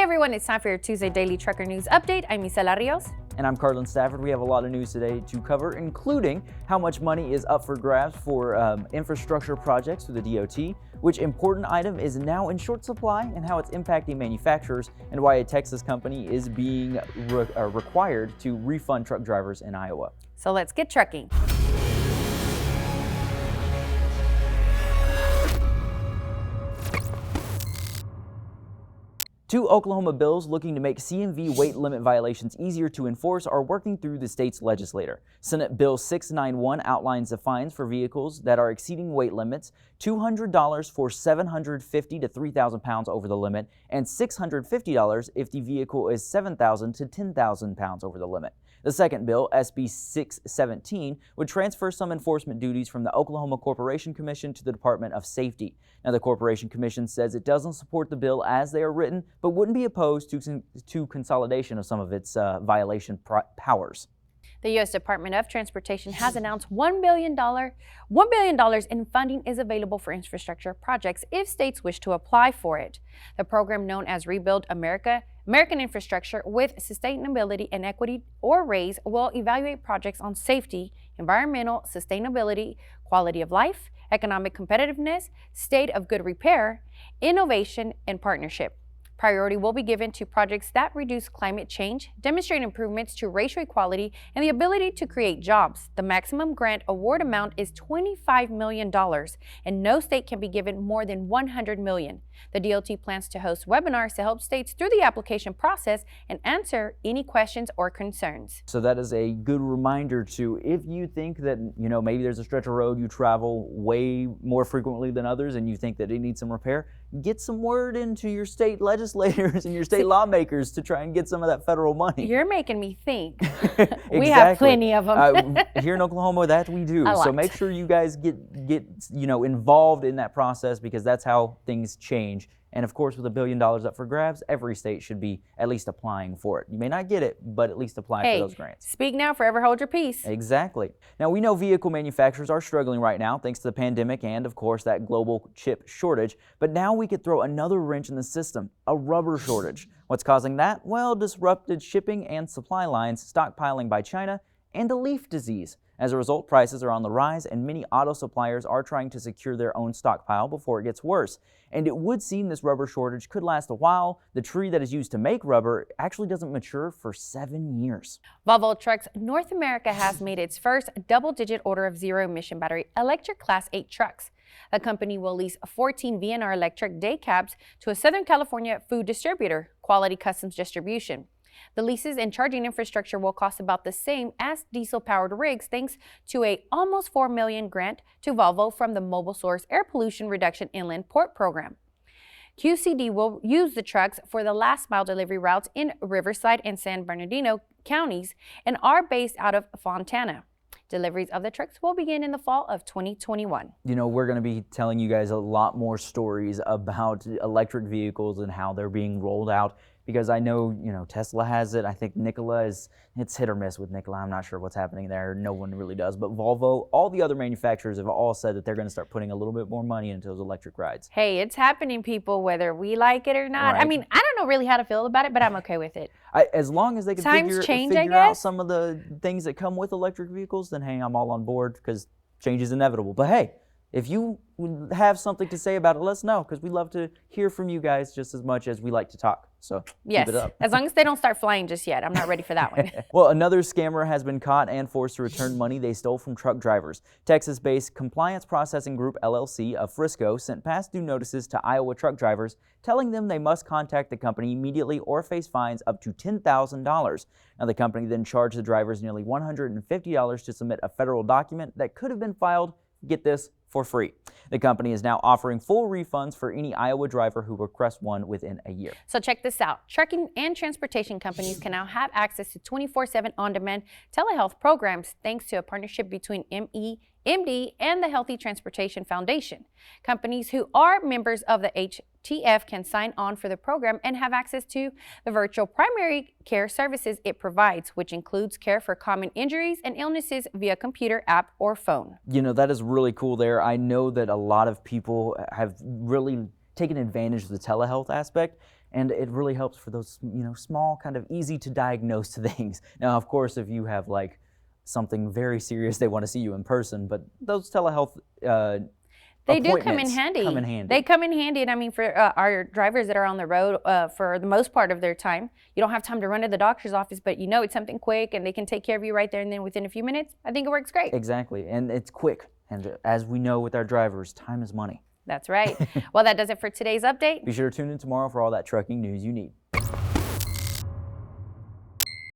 everyone, it's time for your Tuesday Daily Trucker News Update. I'm Isela Rios. And I'm Carlin Stafford. We have a lot of news today to cover, including how much money is up for grabs for infrastructure projects through the DOT, which important item is now in short supply, and how it's impacting manufacturers, and why a Texas company is being required to refund truck drivers in Iowa. So let's get trucking. Two Oklahoma bills looking to make CMV weight limit violations easier to enforce are working through the state's legislature. Senate Bill 691 outlines the fines for vehicles that are exceeding weight limits, $200 for 750 to 3,000 pounds over the limit, and $650 if the vehicle is 7,000 to 10,000 pounds over the limit. The second bill, SB 617, would transfer some enforcement duties from the Oklahoma Corporation Commission to the Department of Safety. Now, the Corporation Commission says it doesn't support the bill as they are written, but wouldn't be opposed to consolidation of some of its violation powers. The U.S. Department of Transportation has announced $1 billion in funding is available for infrastructure projects if states wish to apply for it. The program, known as Rebuild American Infrastructure with Sustainability and Equity, or RAISE, will evaluate projects on safety, environmental sustainability, quality of life, economic competitiveness, state of good repair, innovation, and partnership. Priority will be given to projects that reduce climate change, demonstrate improvements to racial equality, and the ability to create jobs. The maximum grant award amount is $25 million, and no state can be given more than $100 million. The DOT plans to host webinars to help states through the application process and answer any questions or concerns. So that is a good reminder to, if you think that, maybe there's a stretch of road you travel way more frequently than others and you think that it needs some repair, get some word into your state legislators and your state lawmakers to try and get some of that federal money. You're making me think. Exactly. We have plenty of them. Here in Oklahoma, that we do. So make sure you guys get involved in that process, because that's how things change. And of course, with $1 billion up for grabs, every state should be at least applying for it. You may not get it, but at least apply for those grants. Speak now, forever hold your peace. Exactly. Now, we know vehicle manufacturers are struggling right now thanks to the pandemic and, of course, that global chip shortage. But now we could throw another wrench in the system, a rubber shortage. What's causing that? Well, disrupted shipping and supply lines, stockpiling by China, and a leaf disease. As a result, prices are on the rise, and many auto suppliers are trying to secure their own stockpile before it gets worse. And it would seem this rubber shortage could last a while. The tree that is used to make rubber actually doesn't mature for 7 years. Volvo Trucks North America has made its first double-digit order of zero-emission battery electric Class 8 trucks. The company will lease 14 VNR electric day cabs to a Southern California food distributor, Quality Customs Distribution. The leases and charging infrastructure will cost about the same as diesel-powered rigs, thanks to a almost $4 million grant to Volvo from the Mobile Source Air Pollution Reduction Inland Port Program. QCD will use the trucks for the last-mile delivery routes in Riverside and San Bernardino counties and are based out of Fontana. Deliveries of the trucks will begin in the fall of 2021. We're going to be telling you guys a lot more stories about electric vehicles and how they're being rolled out, because I know, Tesla has it. I think Nikola it's hit or miss with Nikola. I'm not sure what's happening there. No one really does. But Volvo, all the other manufacturers have all said that they're going to start putting a little bit more money into those electric rides. Hey, it's happening, people, whether we like it or not. Right. I mean, I don't know really how to feel about it, but I'm okay with it. As long as they can figure out some of the things that come with electric vehicles, then hey, I'm all on board, because change is inevitable. But hey, if you have something to say about it, let us know, because we love to hear from you guys just as much as we like to talk. So yes, keep it up. As long as they don't start flying just yet. I'm not ready for that one. Well, another scammer has been caught and forced to return money they stole from truck drivers. Texas-based Compliance Processing Group, LLC, of Frisco, sent past due notices to Iowa truck drivers, telling them they must contact the company immediately or face fines up to $10,000. Now, the company then charged the drivers nearly $150 to submit a federal document that could have been filed, get this, for free. The company is now offering full refunds for any Iowa driver who requests one within a year. So check this out. Trucking and transportation companies can now have access to 24/7 on-demand telehealth programs thanks to a partnership between MD and the Healthy Transportation Foundation. Companies who are members of the HTF can sign on for the program and have access to the virtual primary care services it provides, which includes care for common injuries and illnesses via computer, app, or phone. That is really cool there. I know that a lot of people have really taken advantage of the telehealth aspect, And it really helps for those, small, kind of easy to diagnose things. Now, of course, if you have like something very serious, they want to see you in person, but those telehealth they do come in appointments handy. come in handy. They come in handy, and I mean, for our drivers that are on the road for the most part of their time, you don't have time to run to the doctor's office, but it's something quick, and they can take care of you right there and then within a few minutes. I think it works great. Exactly, and it's quick. And as we know with our drivers, time is money. That's right. Well, that does it for today's update. Be sure to tune in tomorrow for all that trucking news you need.